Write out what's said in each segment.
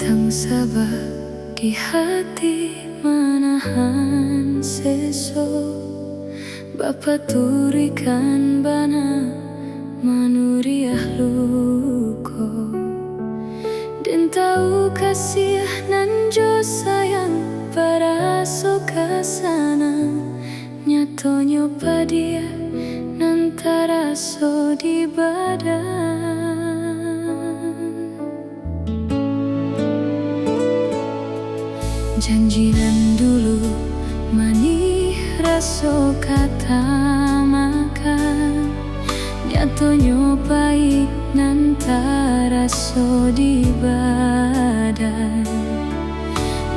Tang sabar di hati menahan seso, Bapa turikan bana manuriah luko, dan tahu kasih nan jo sayang para sokasana nyatonyo padia nan taraso di badan. Janjinan dulu manih raso kata makan, nyatonyo baik nan taraso di badan.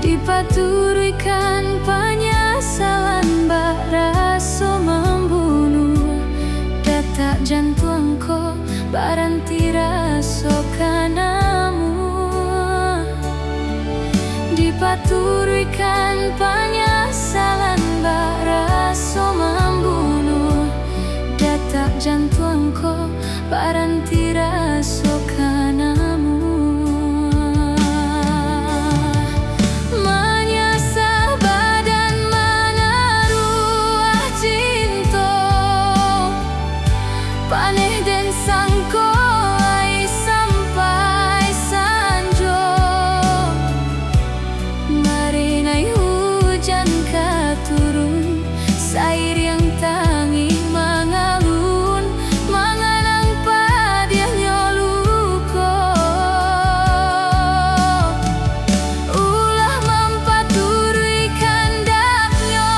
Dipaturikan penyesalan bak raso membunuh, detak jantungku baranti raso kanamu. Dipaturikan penyesalan bak raso membunuh, detak jantungku baranti raso kanamu. Menyesal badan menaruh cinta, paneh dan sangko ai sampai sanjo. Marinai hujan katurun, sair yang tangi mengalun, mengenang padiahnya luko. Ulah mempaturi kandaknya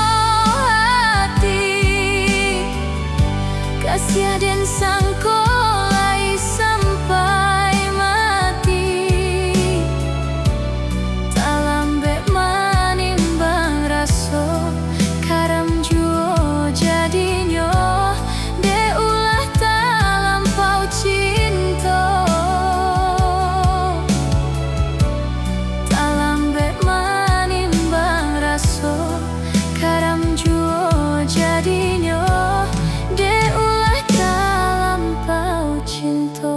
hati, kasih dan sangko lai sampai mati. Talambek manimbang raso karam juo jadinyo, de ulah talampau cinta. Talambek manimbang raso karam juo jadinyo, de ulah talampau cinta.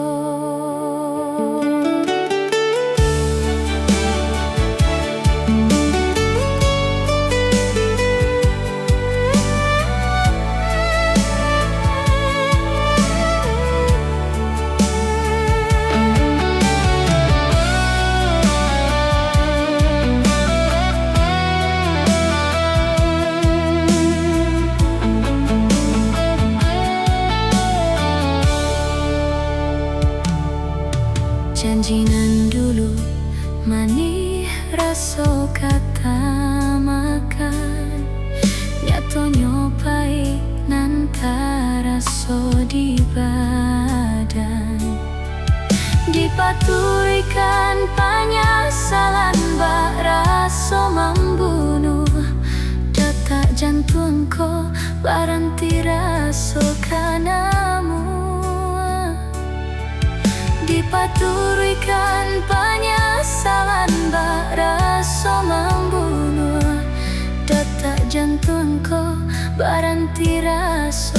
Janjinan dulu manih raso kata makan, nyatonyo baik nan taraso di badan. Dipaturikan penyesalan bak raso membunuh, detak jantungku baranti raso kanamu. Dipaturikan penyesalan bak raso membunuh, detak jantungku baranti raso